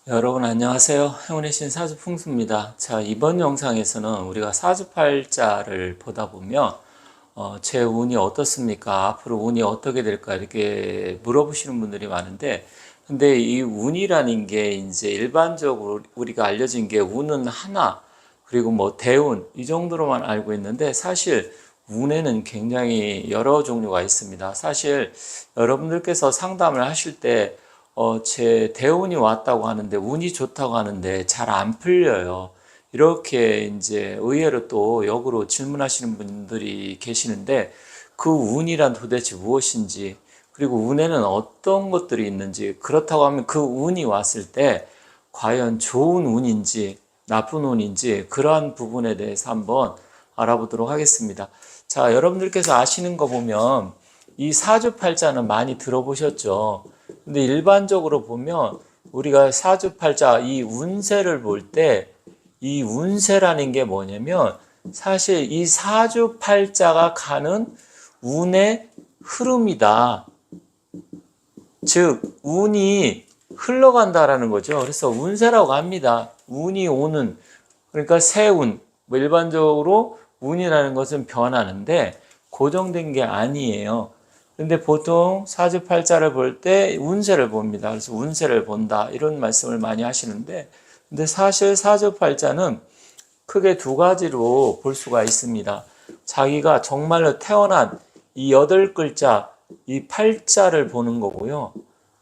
여러분 안녕하세요. 행운의 신 사주풍수입니다. 자, 이번 영상에서는 우리가 사주팔자를 보다 보면 제 운이 어떻습니까? 앞으로 운이 어떻게 될까? 이렇게 물어보시는 분들이 많은데, 근데 이 운이라는 게 이제 일반적으로 우리가 알려진 게 운은 하나, 그리고 뭐 대운 이 정도로만 알고 있는데, 사실 운에는 굉장히 여러 종류가 있습니다. 사실 여러분들께서 상담을 하실 때 제 대운이 왔다고 하는데, 운이 좋다고 하는데 잘 안 풀려요. 이렇게 이제 의외로 또 역으로 질문하시는 분들이 계시는데, 그 운이란 도대체 무엇인지, 그리고 운에는 어떤 것들이 있는지, 그렇다고 하면 그 운이 왔을 때 과연 좋은 운인지 나쁜 운인지, 그러한 부분에 대해서 한번 알아보도록 하겠습니다. 자, 여러분들께서 아시는 거 보면 이 사주팔자는 많이 들어보셨죠? 근데 일반적으로 보면 우리가 사주팔자 이 운세를 볼 때, 이 운세라는 게 뭐냐면 사실 이 사주팔자가 가는 운의 흐름이다. 즉 운이 흘러간다라는 거죠. 그래서 운세라고 합니다. 운이 오는, 그러니까 새운, 뭐 일반적으로 운이라는 것은 변하는데 고정된 게 아니에요. 근데 보통 사주팔자를 볼 때 운세를 봅니다. 그래서 운세를 본다, 이런 말씀을 많이 하시는데, 근데 사실 사주팔자는 크게 두 가지로 볼 수가 있습니다. 자기가 정말로 태어난 이 8글자, 이 팔자를 보는 거고요.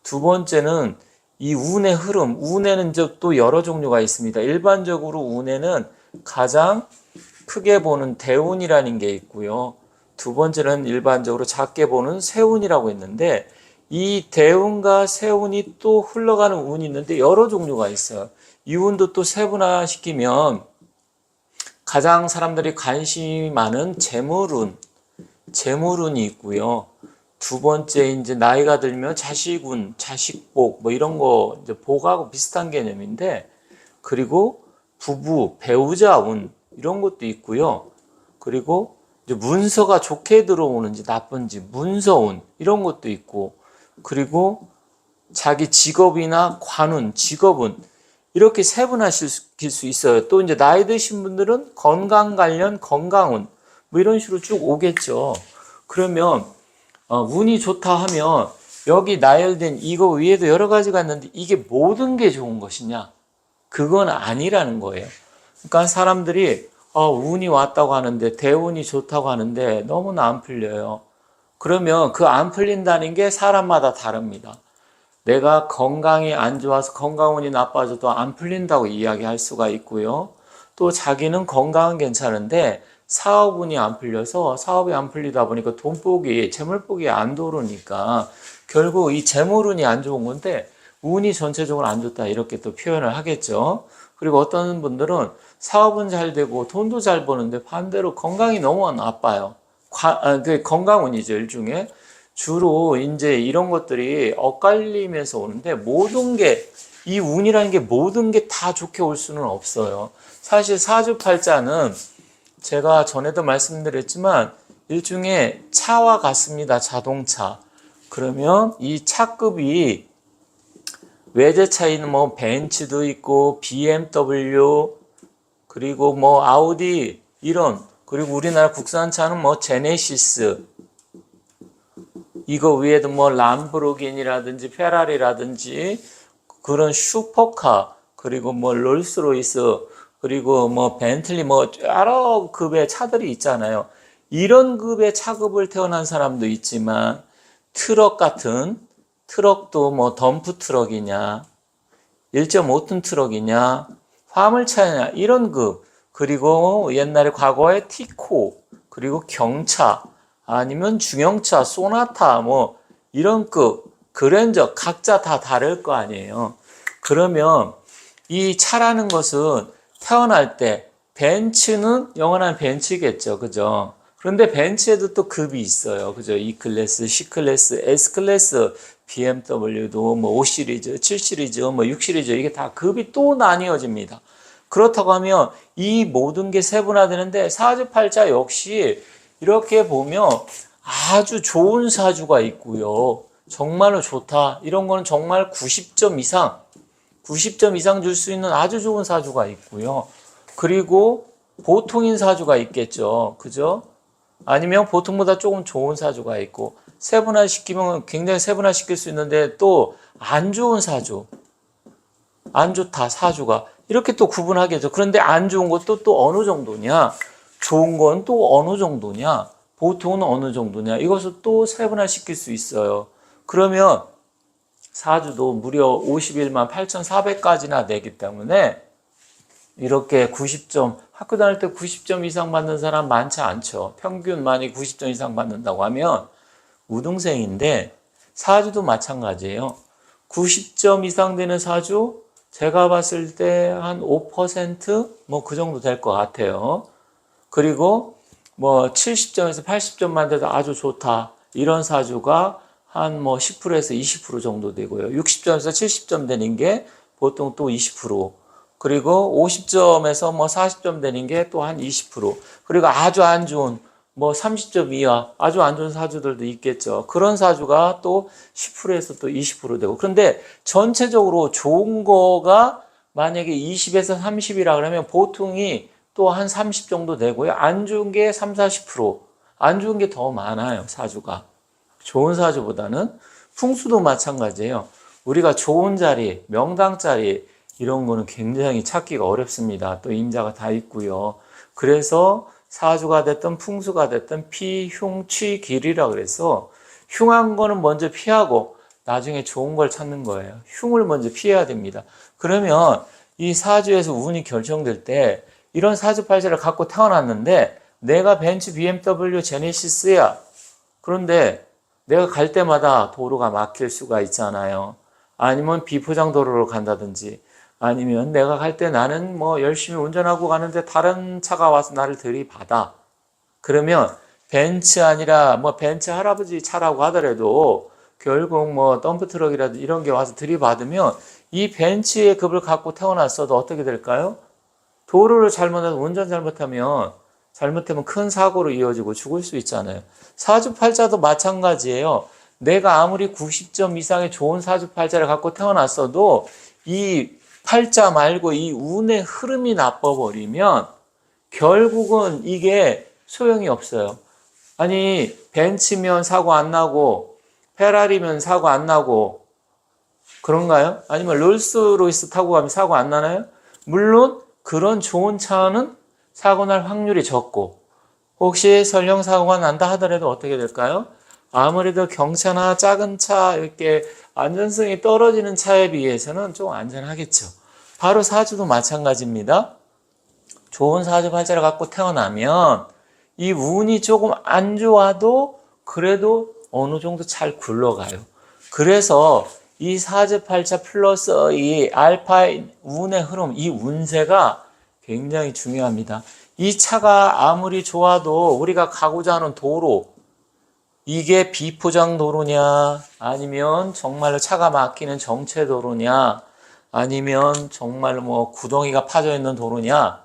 두 번째는 이 운의 흐름, 운에는 또 여러 종류가 있습니다. 일반적으로 운에는 가장 크게 보는 대운이라는 게 있고요. 두 번째는 일반적으로 작게 보는 세운이라고 있는데, 이 대운과 세운이 또 흘러가는 운이 있는데 여러 종류가 있어요. 이 운도 또 세분화시키면 가장 사람들이 관심이 많은 재물운, 재물운이 있고요. 두 번째 이제 나이가 들면 자식운, 자식복 뭐 이런 거 이제 복하고 비슷한 개념인데, 그리고 부부, 배우자운 이런 것도 있고요. 그리고 이제 문서가 좋게 들어오는지 나쁜지 문서운 이런 것도 있고, 그리고 자기 직업이나 관운, 직업운 이렇게 세분화시킬 수 있어요. 또 이제 나이 드신 분들은 건강 관련 건강운 뭐 이런 식으로 쭉 오겠죠. 그러면 운이 좋다 하면 여기 나열된 이거 위에도 여러 가지가 있는데 이게 모든 게 좋은 것이냐? 그건 아니라는 거예요. 그러니까 사람들이 운이 왔다고 하는데, 대운이 좋다고 하는데 너무나 안 풀려요. 그러면 그 안 풀린다는 게 사람마다 다릅니다. 내가 건강이 안 좋아서 건강운이 나빠져도 안 풀린다고 이야기할 수가 있고요. 또 자기는 건강은 괜찮은데 사업운이 안 풀려서 사업이 안 풀리다 보니까 돈복이, 재물복이 안 도르니까 결국 이 재물운이 안 좋은 건데 운이 전체적으로 안 좋다, 이렇게 또 표현을 하겠죠. 그리고 어떤 분들은 사업은 잘 되고 돈도 잘 버는데 반대로 건강이 너무 나빠요. 그 건강운이죠, 일종의. 주로 이제 이런 것들이 엇갈리면서 오는데, 모든 게, 이 운이라는 게 모든 게 다 좋게 올 수는 없어요. 사실 사주팔자는 제가 전에도 말씀드렸지만 일종의 차와 같습니다. 자동차. 그러면 이 차급이 외제차에는 뭐 벤츠도 있고 BMW, 그리고 뭐 아우디 이런, 그리고 우리나라 국산차는 뭐 제네시스, 이거 위에도 뭐 람보르기니라든지 페라리라든지 그런 슈퍼카, 그리고 뭐 롤스로이스, 그리고 뭐 벤틀리, 뭐 여러 급의 차들이 있잖아요. 이런 급의 차급을 태어난 사람도 있지만, 트럭 같은, 트럭도 뭐 덤프 트럭이냐, 1.5톤 트럭이냐, 화물차냐, 이런 급, 그리고 옛날에 과거에 티코, 그리고 경차, 아니면 중형차, 소나타, 뭐 이런 급, 그랜저, 각자 다 다를 거 아니에요. 그러면 이 차라는 것은 태어날 때 벤츠는 영원한 벤츠겠죠, 그죠? 그런데 벤츠에도 또 급이 있어요, 그죠? E클래스, C클래스, S클래스, BMW도 뭐 5시리즈, 7시리즈, 뭐 6시리즈, 이게 다 급이 또 나뉘어집니다. 그렇다고 하면 이 모든 게 세분화되는데, 사주팔자 역시 이렇게 보면 아주 좋은 사주가 있고요. 정말로 좋다, 이런 거는 정말 90점 이상, 90점 이상 줄 수 있는 아주 좋은 사주가 있고요. 그리고 보통인 사주가 있겠죠. 그죠? 아니면 보통보다 조금 좋은 사주가 있고, 세분화시키면 굉장히 세분화시킬 수 있는데 또 안 좋은 사주, 안 좋다 사주가 이렇게 또 구분하겠죠. 그런데 안 좋은 것도 또 어느 정도냐, 좋은 건 또 어느 정도냐, 보통은 어느 정도냐, 이것을 또 세분화시킬 수 있어요. 그러면 사주도 무려 51만 8,400까지나 되기 때문에 이렇게 90점, 학교 다닐 때 90점 이상 받는 사람 많지 않죠. 평균만이 90점 이상 받는다고 하면 우등생인데, 사주도 마찬가지예요. 90점 이상 되는 사주, 제가 봤을 때 한 5% 뭐 그 정도 될 것 같아요. 그리고 뭐 70점에서 80점만 돼도 아주 좋다, 이런 사주가 한 뭐 10%에서 20% 정도 되고요. 60점에서 70점 되는 게 보통 또 20%. 그리고 50점에서 뭐 40점 되는 게 또 한 20%. 그리고 아주 안 좋은 뭐 30점 이하 아주 안 좋은 사주들도 있겠죠. 그런 사주가 또 10%에서 또 20% 되고. 그런데 전체적으로 좋은 거가 만약에 20에서 30이라 그러면 보통이 또 한 30 정도 되고요. 안 좋은 게 3, 40%. 안 좋은 게 더 많아요, 사주가. 좋은 사주보다는. 풍수도 마찬가지예요. 우리가 좋은 자리, 명당 자리 이런 거는 굉장히 찾기가 어렵습니다. 또 임자가 다 있고요. 그래서 사주가 됐든 풍수가 됐든 피, 흉, 취, 길이라 그래서 흉한 거는 먼저 피하고 나중에 좋은 걸 찾는 거예요. 흉을 먼저 피해야 됩니다. 그러면 이 사주에서 운이 결정될 때 이런 사주팔자를 갖고 태어났는데 내가 벤츠, BMW, 제네시스야. 그런데 내가 갈 때마다 도로가 막힐 수가 있잖아요. 아니면 비포장 도로로 간다든지, 아니면 내가 갈 때 나는 뭐 열심히 운전하고 가는데 다른 차가 와서 나를 들이받아. 그러면 벤츠 아니라 뭐 벤츠 할아버지 차라고 하더라도 결국 뭐 덤프트럭이라도 이런 게 와서 들이받으면 이 벤츠의 급을 갖고 태어났어도 어떻게 될까요? 도로를 잘못해서 운전 잘못하면 큰 사고로 이어지고 죽을 수 있잖아요. 사주팔자도 마찬가지예요. 내가 아무리 90점 이상의 좋은 사주팔자를 갖고 태어났어도 이 팔자 말고 이 운의 흐름이 나빠버리면 결국은 이게 소용이 없어요. 아니, 벤츠면 사고 안 나고 페라리면 사고 안 나고 그런가요? 아니면 롤스로이스 타고 가면 사고 안 나나요? 물론 그런 좋은 차는 사고 날 확률이 적고, 혹시 설령 사고가 난다 하더라도 어떻게 될까요? 아무래도 경차나 작은 차, 이렇게 안전성이 떨어지는 차에 비해서는 좀 안전하겠죠. 바로 사주도 마찬가지입니다. 좋은 사주팔자를 갖고 태어나면 이 운이 조금 안 좋아도 그래도 어느 정도 잘 굴러가요. 그래서 이 사주팔자 플러스 이 알파 운의 흐름, 이 운세가 굉장히 중요합니다. 이 차가 아무리 좋아도 우리가 가고자 하는 도로, 이게 비포장 도로냐, 아니면 정말로 차가 막히는 정체 도로냐, 아니면 정말로 뭐 구덩이가 파져 있는 도로냐,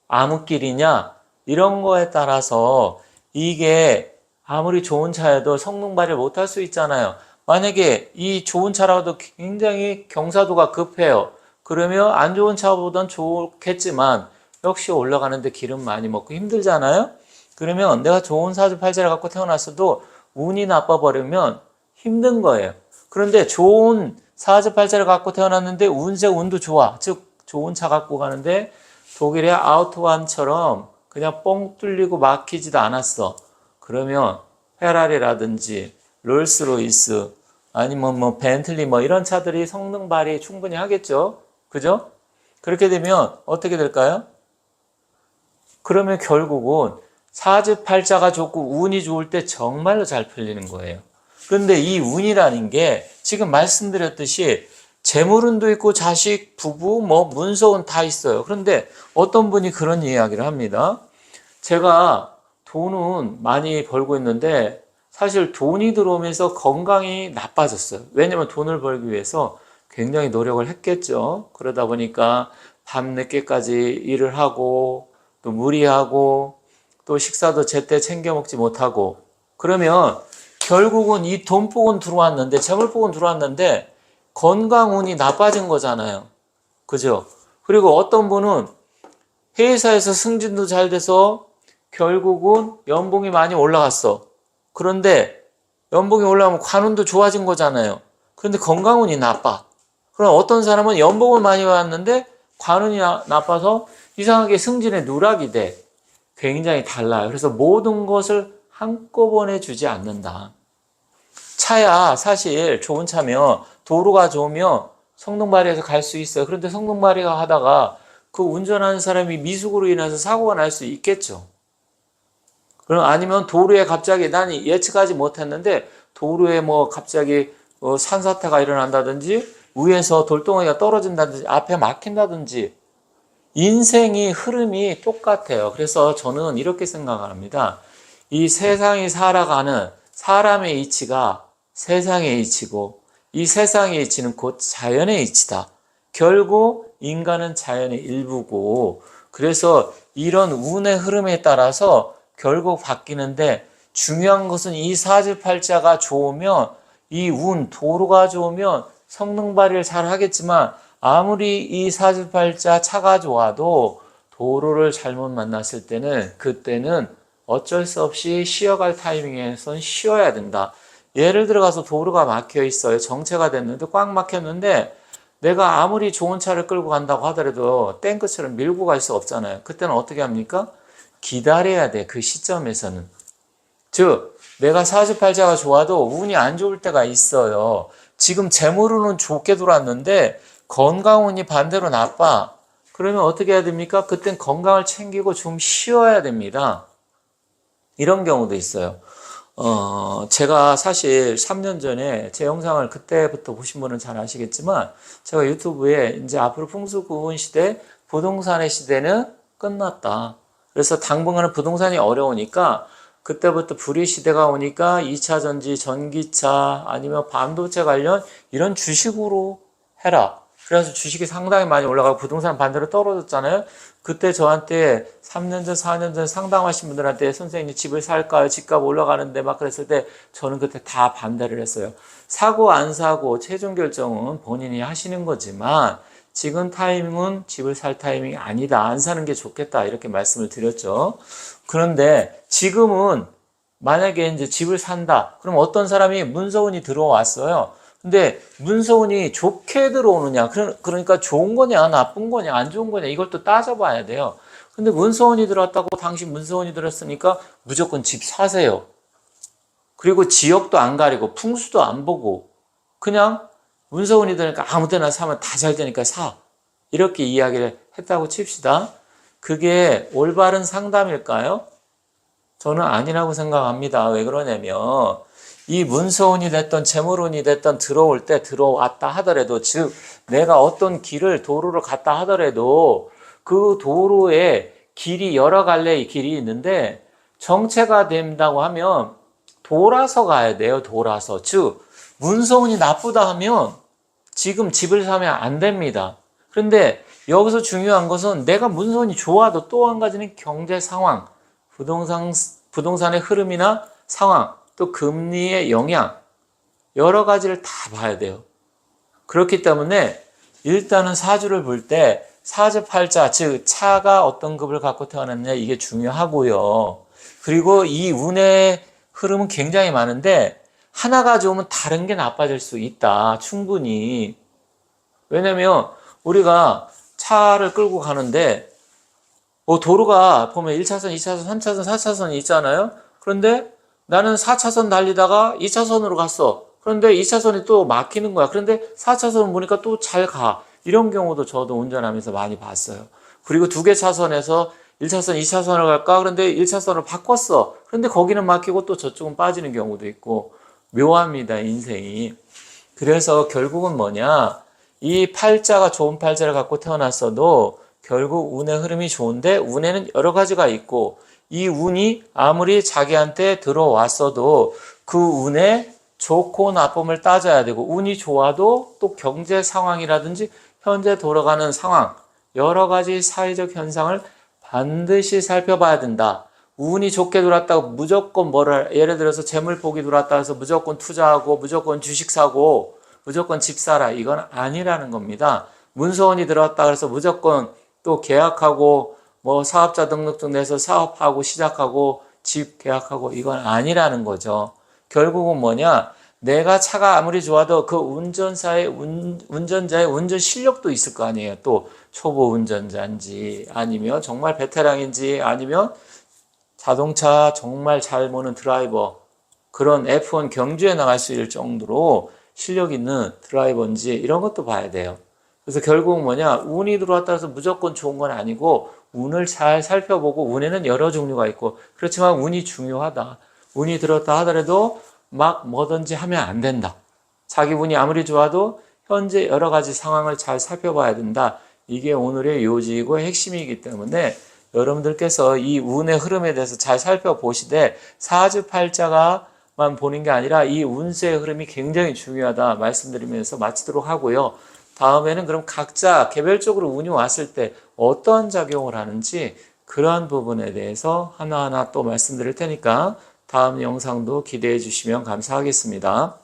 암흑길이냐, 이런 거에 따라서 이게 아무리 좋은 차여도 성능 발휘 못할 수 있잖아요. 만약에 이 좋은 차라도 굉장히 경사도가 급해요. 그러면 안 좋은 차보단 좋겠지만 역시 올라가는데 기름 많이 먹고 힘들잖아요. 그러면 내가 좋은 사주팔자를 갖고 태어났어도 운이 나빠버리면 힘든 거예요. 그런데 좋은 사주팔자를 갖고 태어났는데 운도 좋아. 즉 좋은 차 갖고 가는데 독일의 아우토반처럼 그냥 뻥 뚫리고 막히지도 않았어. 그러면 페라리라든지 롤스로이스 아니면 뭐 벤틀리 뭐 이런 차들이 성능 발휘 충분히 하겠죠. 그죠? 그렇게 되면 어떻게 될까요? 그러면 결국은 사주팔자가 좋고 운이 좋을 때 정말로 잘 풀리는 거예요. 그런데 이 운이라는 게 지금 말씀드렸듯이 재물운도 있고 자식, 부부, 뭐 문서운 다 있어요. 그런데 어떤 분이 그런 이야기를 합니다. 제가 돈은 많이 벌고 있는데 사실 돈이 들어오면서 건강이 나빠졌어요. 왜냐면 돈을 벌기 위해서 굉장히 노력을 했겠죠. 그러다 보니까 밤 늦게까지 일을 하고 또 무리하고 또 식사도 제때 챙겨 먹지 못하고, 그러면 결국은 이 돈복은 들어왔는데, 재물복은 들어왔는데 건강 운이 나빠진 거잖아요. 그죠? 그리고 어떤 분은 회사에서 승진도 잘 돼서 결국은 연봉이 많이 올라갔어. 그런데 연봉이 올라가면 관운도 좋아진 거잖아요. 그런데 건강운이 나빠. 그럼 어떤 사람은 연봉을 많이 받았는데 관운이 나빠서 이상하게 승진에 누락이 돼. 굉장히 달라요. 그래서 모든 것을 한꺼번에 주지 않는다. 차야 사실 좋은 차면 도로가 좋으면 성능발휘해서 갈 수 있어요. 그런데 성능발휘가 하다가 그 운전하는 사람이 미숙으로 인해서 사고가 날 수 있겠죠. 그럼 아니면 도로에 갑자기 난 예측하지 못했는데 도로에 뭐 갑자기 산사태가 일어난다든지 위에서 돌덩이가 떨어진다든지 앞에 막힌다든지 인생이 흐름이 똑같아요. 그래서 저는 이렇게 생각합니다. 이 세상이 살아가는 사람의 이치가 세상의 이치고 이 세상의 이치는 곧 자연의 이치다. 결국 인간은 자연의 일부고 그래서 이런 운의 흐름에 따라서 결국 바뀌는데 중요한 것은 이 사주팔자가 좋으면 이 운, 도로가 좋으면 성능 발휘를 잘 하겠지만 아무리 이 사주팔자 차가 좋아도 도로를 잘못 만났을 때는 그때는 어쩔 수 없이 쉬어갈 타이밍에선 쉬어야 된다. 예를 들어가서 도로가 막혀 있어요. 정체가 됐는데 꽉 막혔는데 내가 아무리 좋은 차를 끌고 간다고 하더라도 탱크처럼 밀고 갈 수 없잖아요. 그때는 어떻게 합니까? 기다려야 돼. 그 시점에서는. 즉 내가 사주팔자가 좋아도 운이 안 좋을 때가 있어요. 지금 재물운은 좋게 돌았는데 건강운이 반대로 나빠. 그러면 어떻게 해야 됩니까? 그땐 건강을 챙기고 좀 쉬어야 됩니다. 이런 경우도 있어요. 제가 사실 3년 전에 제 영상을 그때부터 보신 분은 잘 아시겠지만 제가 유튜브에 이제 앞으로 풍수구운 시대, 부동산의 시대는 끝났다. 그래서 당분간은 부동산이 어려우니까 그때부터 불의 시대가 오니까 2차 전지, 전기차 아니면 반도체 관련 이런 주식으로 해라. 그래서 주식이 상당히 많이 올라가고 부동산 반대로 떨어졌잖아요. 그때 저한테 3년 전, 4년 전 상담하신 분들한테 선생님 집을 살까요? 집값 올라가는데 막 그랬을 때 저는 그때 다 반대를 했어요. 사고 안 사고 최종 결정은 본인이 하시는 거지만 지금 타이밍은 집을 살 타이밍이 아니다. 안 사는 게 좋겠다. 이렇게 말씀을 드렸죠. 그런데 지금은 만약에 이제 집을 산다. 그럼 어떤 사람이 문서운이 들어왔어요. 근데 문서운이 좋게 들어오느냐, 그러니까 좋은 거냐, 나쁜 거냐, 안 좋은 거냐, 이걸 또 따져봐야 돼요. 근데 문서운이 들어왔다고 당신 문서운이 들었으니까 무조건 집 사세요. 그리고 지역도 안 가리고 풍수도 안 보고 그냥 문서운이 되니까 아무 데나 사면 다 잘 되니까 사. 이렇게 이야기를 했다고 칩시다. 그게 올바른 상담일까요? 저는 아니라고 생각합니다. 왜 그러냐면 이 문서운이 됐던 재물운이 됐던 들어올 때 들어왔다 하더라도 즉 내가 어떤 길을 도로를 갔다 하더라도 그 도로에 길이 여러 갈래의 길이 있는데 정체가 된다고 하면 돌아서 가야 돼요. 돌아서. 즉 문서운이 나쁘다 하면 지금 집을 사면 안 됩니다. 그런데 여기서 중요한 것은 내가 문서운이 좋아도 또 한 가지는 경제 상황, 부동산의 흐름이나 상황, 또 금리의 영향, 여러 가지를 다 봐야 돼요. 그렇기 때문에 일단은 사주를 볼 때 사주팔자, 즉 차가 어떤 급을 갖고 태어났느냐 이게 중요하고요. 그리고 이 운의 흐름은 굉장히 많은데 하나가 좋으면 다른 게 나빠질 수 있다. 충분히. 왜냐면 우리가 차를 끌고 가는데 도로가 보면 1차선, 2차선, 3차선, 4차선이 있잖아요. 그런데 나는 4차선 달리다가 2차선으로 갔어. 그런데 2차선이 또 막히는 거야. 그런데 4차선 보니까 또 잘 가. 이런 경우도 저도 운전하면서 많이 봤어요. 그리고 두 개 차선에서 1차선, 2차선을 갈까? 그런데 1차선을 바꿨어. 그런데 거기는 막히고 또 저쪽은 빠지는 경우도 있고 묘합니다, 인생이. 그래서 결국은 뭐냐? 이 팔자가 좋은 팔자를 갖고 태어났어도 결국 운의 흐름이 좋은데 운에는 여러 가지가 있고 이 운이 아무리 자기한테 들어왔어도 그 운에 좋고 나쁨을 따져야 되고 운이 좋아도 또 경제 상황이라든지 현재 돌아가는 상황 여러 가지 사회적 현상을 반드시 살펴봐야 된다. 운이 좋게 돌았다고 무조건 예를 들어서 재물복이 돌았다 해서 무조건 투자하고 무조건 주식 사고 무조건 집 사라 이건 아니라는 겁니다. 문서원이 들어왔다 그래서 무조건 또 계약하고 뭐 사업자 등록증 내서 사업하고 시작하고 집 계약하고 이건 아니라는 거죠. 결국은 뭐냐? 내가 차가 아무리 좋아도 그 운전자의 운전 실력도 있을 거 아니에요. 또 초보 운전자인지 아니면 정말 베테랑인지 아니면 자동차 정말 잘 모는 드라이버, 그런 F1 경주에 나갈 수 있을 정도로 실력 있는 드라이버인지 이런 것도 봐야 돼요. 그래서 결국은 뭐냐, 운이 들어왔다 해서 무조건 좋은 건 아니고 운을 잘 살펴보고, 운에는 여러 종류가 있고 그렇지만 운이 중요하다. 운이 들었다 하더라도 막 뭐든지 하면 안 된다. 자기 운이 아무리 좋아도 현재 여러 가지 상황을 잘 살펴봐야 된다. 이게 오늘의 요지이고 핵심이기 때문에 여러분들께서 이 운의 흐름에 대해서 잘 살펴보시되 사주팔자가만 보는 게 아니라 이 운세의 흐름이 굉장히 중요하다 말씀드리면서 마치도록 하고요. 다음에는 그럼 각자 개별적으로 운이 왔을 때 어떠한 작용을 하는지 그러한 부분에 대해서 하나하나 또 말씀드릴 테니까 다음 영상도 기대해 주시면 감사하겠습니다.